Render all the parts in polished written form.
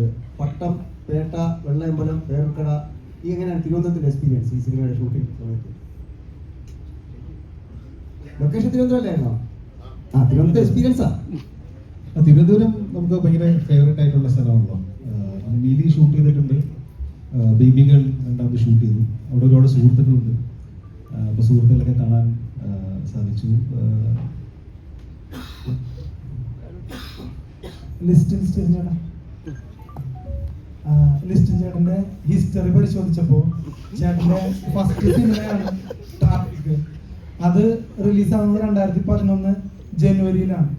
ചെയ്തത്. പട്ടം, പേട്ട, വെള്ളയമ്പലം, പേർക്കട, ഈ എങ്ങനെയാണ് തിരുവനന്തപുരത്തിന്റെ എക്സ്പീരിയൻസ് ഈ സിനിമയുടെ ഷൂട്ടിംഗ് സമയത്ത്? ലൊക്കേഷൻ തിരുവനന്തപുരമല്ലായിരുന്നോ? തിരുവനന്തപുരം എക്സ്പീരിയൻസാ. തിരുവനന്തപുരം നമുക്ക് ഭയങ്കര ഫേവറേറ്റ് ആയിട്ടുള്ള സ്ഥലമാണല്ലോ. മീലി ഷൂട്ട് ചെയ്തിട്ടുണ്ട്, ബേബി ഗേൾ രണ്ടാമത് ഷൂട്ട് ചെയ്തു. അവിടെ ഒരുപാട് സുഹൃത്തുക്കളുണ്ട്. അപ്പോൾ സുഹൃത്തുക്കളൊക്കെ കാണാൻ സാധിച്ചു. ലിസ്റ്റിൻ ചേട്ടന്റെ ഹിസ്റ്ററി പരിശോധിച്ചപ്പോൾ ചേട്ടന്റെ ഫസ്റ്റ് സിനിമയാണ് ട്രാഫിക്. അത് റിലീസാകുന്നത് 2011 ജനുവരിയിലാണ്.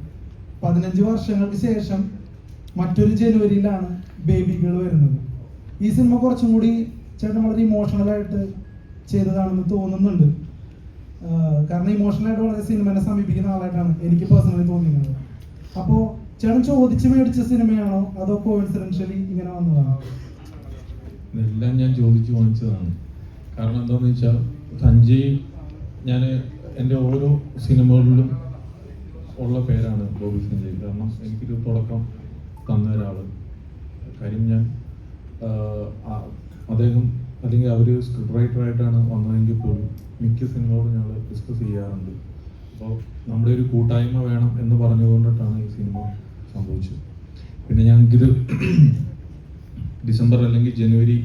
15 വർഷങ്ങൾക്ക് ശേഷം മറ്റൊരു ജനുവരിയിലാണ് ബേബി ഗേൾ വരുന്നത്. ഈ സിനിമ കുറച്ചും കൂടി ചേട്ടൻ വളരെ ഇമോഷണൽ ആയിട്ട് ചെയ്തതാണെന്ന് തോന്നുന്നുണ്ട്. കാരണം ഇമോഷണലായിട്ട് വളരെ സിനിമനെ സമീപിക്കുന്ന ആളായിട്ടാണ് എനിക്ക് പേഴ്സണലി തോന്നിയത്. അപ്പോൾ ചേട്ടൻ ചോദിച്ച് മേടിച്ച സിനിമയാണോ അതോ കോയിൻസിഡൻഷ്യലി ഇങ്ങനെ വന്നതാണോ? ഇതെല്ലാം ഞാൻ ചോദിച്ചു വാങ്ങിച്ചതാണ്. കാരണം എന്താണെന്ന് വെച്ചാൽ സഞ്ജയ്, ഞാൻ എൻ്റെ ഓരോ സിനിമകളിലും ഉള്ള പേരാണ് ബോബി സഞ്ജയ്. കാരണം എനിക്കൊരു തുടക്കം തന്ന ഒരാൾ. കാര്യം ഞാൻ അദ്ദേഹം അല്ലെങ്കിൽ അവർ സ്ക്രിപ്റ്റ് റൈറ്ററായിട്ടാണ് വന്നതെങ്കിൽ പോലും മിക്ക സിനിമകളും ഞങ്ങൾ ഡിസ്കസ് ചെയ്യാറുണ്ട്. അപ്പോൾ നമ്മുടെ ഒരു കൂട്ടായ്മ വേണം എന്ന് പറഞ്ഞുകൊണ്ടിട്ടാണ് ഈ സിനിമ സംഭവിച്ചത്. പിന്നെ ഞങ്ങൾക്കിത് ഡിസംബർ അല്ലെങ്കിൽ ജനുവരി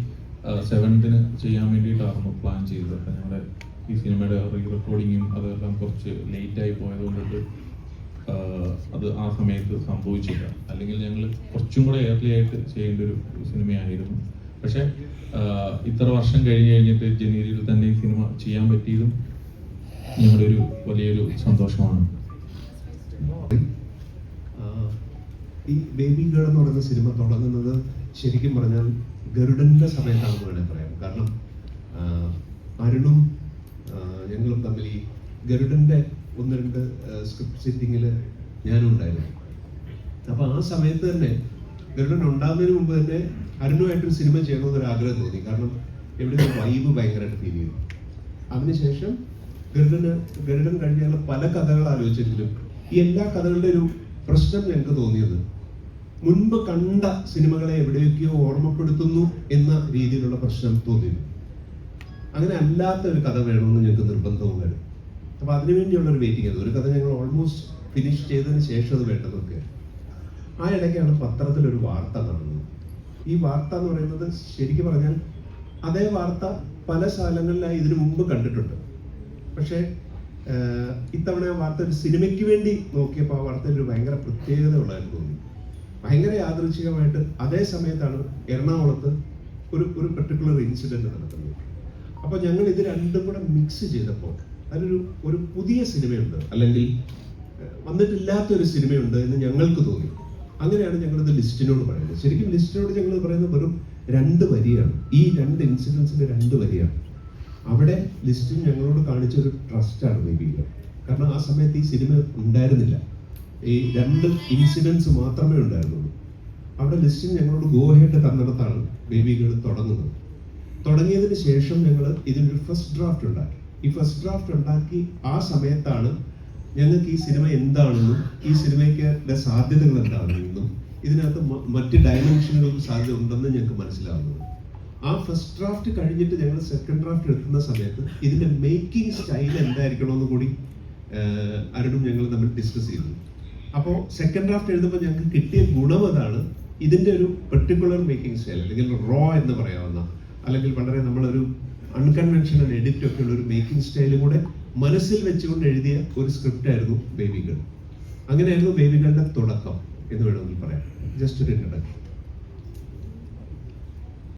7th ചെയ്യാൻ വേണ്ടിയിട്ടായിരുന്നു പ്ലാൻ ചെയ്തത്. അപ്പം ഞങ്ങളുടെ ഈ സിനിമയുടെ റീ റെക്കോർഡിങ്ങും അതെല്ലാം കുറച്ച് ലേറ്റായി പോയതുകൊണ്ടിട്ട് അത് ആ സമയത്ത് സംഭവിച്ചില്ല. അല്ലെങ്കിൽ ഞങ്ങൾ കുറച്ചും കൂടെ ഏർലി ആയിട്ട് ചെയ്യേണ്ട ഒരു സിനിമയായിരുന്നു. പക്ഷേ ഇത്ര വർഷം കഴിഞ്ഞിട്ട് ജനുവരിയിൽ തന്നെ ഈ സിനിമ ചെയ്യാൻ പറ്റിയതും ഞങ്ങളുടെ ഒരു വലിയൊരു സന്തോഷമാണ്. ഈ ബേബി ഗേൾ എന്ന് പറയുന്ന സിനിമ തുടങ്ങുന്നത് ശരിക്കും പറഞ്ഞാൽ ഗരുഡന്റെ സമയത്താണെന്ന് വേണമെങ്കിൽ പറയാം. കാരണം അരുണും ഞങ്ങളും തമ്മിൽ ഈ ഗരുഡന്റെ 1-2 സ്ക്രിപ്റ്റ് സിറ്റിങ്ങിൽ ഞാനും ഉണ്ടായിരുന്നു. അപ്പൊ ആ സമയത്ത് തന്നെ ഗരുഡൻ ഉണ്ടാകുന്നതിന് മുമ്പ് തന്നെ അരുണുമായിട്ടൊരു സിനിമ ചെയ്യണമെന്നൊരു ആഗ്രഹം തോന്നി. കാരണം എവിടെ വൈബ് ഭയങ്കരമായിട്ട് ഫീൽ ചെയ്തു. അതിനുശേഷം ഗരുഡൻ കഴിഞ്ഞ പല കഥകൾ ആലോചിച്ചെങ്കിലും ഈ എല്ലാ കഥകളുടെ ഒരു പ്രശ്നം ഞങ്ങൾക്ക് തോന്നിയത് മുൻപ് കണ്ട സിനിമകളെ എവിടെയൊക്കെയോ ഓർമ്മപ്പെടുത്തുന്നു എന്ന രീതിയിലുള്ള പ്രശ്നം തോന്നിയിരുന്നു. അങ്ങനെ അല്ലാത്ത ഒരു കഥ വേണമെന്ന് ഞങ്ങൾക്ക് നിർബന്ധവും വരും. അപ്പൊ അതിനുവേണ്ടിയുള്ള ഒരു വെയിറ്റിംഗ് ആയിരുന്നു. ഒരു കഥ ഞങ്ങൾ ഓൾമോസ്റ്റ് ഫിനിഷ് ചെയ്തതിന് ശേഷം അത് വേണ്ടതൊക്കെ. ആ ഇടയ്ക്കാണ് പത്രത്തിലൊരു വാർത്ത കാണുന്നത്. ഈ വാർത്ത എന്ന് പറയുന്നത് ശരിക്കും പറഞ്ഞാൽ അതേ വാർത്ത പല സ്ഥലങ്ങളിലായി ഇതിനു മുമ്പ് കണ്ടിട്ടുണ്ട്. പക്ഷേ ഇത്തവണ ആ വാർത്ത ഒരു സിനിമയ്ക്ക് വേണ്ടി നോക്കിയപ്പോൾ ആ വാർത്തയിൽ ഒരു ഭയങ്കര പ്രത്യേകത ഉള്ളതായിട്ട് തോന്നി. ഭയങ്കര യാദൃച്ഛികമായിട്ട് അതേ സമയത്താണ് എറണാകുളത്ത് ഒരു പെർട്ടിക്കുലർ ഇൻസിഡന്റ് നടക്കുന്നത്. അപ്പോൾ ഞങ്ങൾ ഇത് രണ്ടും കൂടെ മിക്സ് ചെയ്തപ്പോൾ ഒരു പുതിയ സിനിമയുണ്ട്, അല്ലെങ്കിൽ വന്നിട്ടില്ലാത്തൊരു സിനിമയുണ്ട് എന്ന് ഞങ്ങൾക്ക് തോന്നി. അങ്ങനെയാണ് ഞങ്ങളിത് ലിസ്റ്റിനോട് പറയുന്നത്. ശരിക്കും ലിസ്റ്റിനോട് ഞങ്ങൾ പറയുന്നത് വെറും 2 വരിയാണ്. ഈ 2 ഇൻസിഡൻസിന്റെ 2 വരിയാണ്. അവിടെ ലിസ്റ്റിൻ ഞങ്ങളോട് കാണിച്ചൊരു ട്രസ്റ്റാണ് ബേബി ഗേൾ. കാരണം ആ സമയത്ത് ഈ സിനിമ ഉണ്ടായിരുന്നില്ല, ഈ 2 ഇൻസിഡൻസ് മാത്രമേ ഉണ്ടായിരുന്നുള്ളൂ. അവിടെ ലിസ്റ്റിൻ ഞങ്ങളോട് ഗോ ഹെഡ് തന്നിടത്താണ് ബേബി ഗേൾ തുടങ്ങുന്നത്. തുടങ്ങിയതിന് ശേഷം ഞങ്ങൾ ഇതിനൊരു ഫസ്റ്റ് ഡ്രാഫ്റ്റ് ഉണ്ടാക്കി. ഈ ഫസ്റ്റ് ഡ്രാഫ്റ്റ് ഉണ്ടാക്കി ആ സമയത്താണ് ഞങ്ങൾക്ക് ഈ സിനിമ എന്താണെന്നും ഈ സിനിമയ്ക്ക് സാധ്യതകൾ എന്താണെന്നും ഇതിനകത്ത് മറ്റ് ഡയമെൻഷനുകൾക്ക് സാധ്യത ഉണ്ടെന്ന് ഞങ്ങൾക്ക് മനസ്സിലാവുന്നത്. ആ ഫസ്റ്റ് ഡ്രാഫ്റ്റ് കഴിഞ്ഞിട്ട് ഞങ്ങൾ സെക്കൻഡ് ഡ്രാഫ്റ്റ് എടുക്കുന്ന സമയത്ത് ഇതിന്റെ മേക്കിംഗ് സ്റ്റൈൽ എന്തായിരിക്കണമെന്ന് കൂടി അരുണും ഞങ്ങൾ തമ്മിൽ ഡിസ്കസ് ചെയ്തു. അപ്പോൾ സെക്കൻഡ് ഡ്രാഫ്റ്റ് എഴുതുമ്പോൾ ഞങ്ങൾക്ക് കിട്ടിയ ഗുണം അതാണ്. ഇതിന്റെ ഒരു പെർട്ടിക്കുലർ മേക്കിംഗ് സ്റ്റൈൽ, അല്ലെങ്കിൽ റോ എന്ന് പറയാവുന്ന, അല്ലെങ്കിൽ വളരെ നമ്മളൊരു അൺകൺവെൻഷണൽ എഡിറ്റ് ഒക്കെ ഉള്ള ഒരു മേക്കിംഗ് സ്റ്റൈലും കൂടെ മനസ്സിൽ വെച്ചുകൊണ്ട് എഴുതിയ ഒരു സ്ക്രിപ്റ്റ് ആയിരുന്നു ബേബി ഗേൾ. അങ്ങനെയായിരുന്നു ബേബി ഗേളിന്റെ തുടക്കം എന്ന് വേണമെങ്കിൽ പറയാം. ജസ്റ്റ് ഒരു ഇൻട്രഡക്ഷൻ.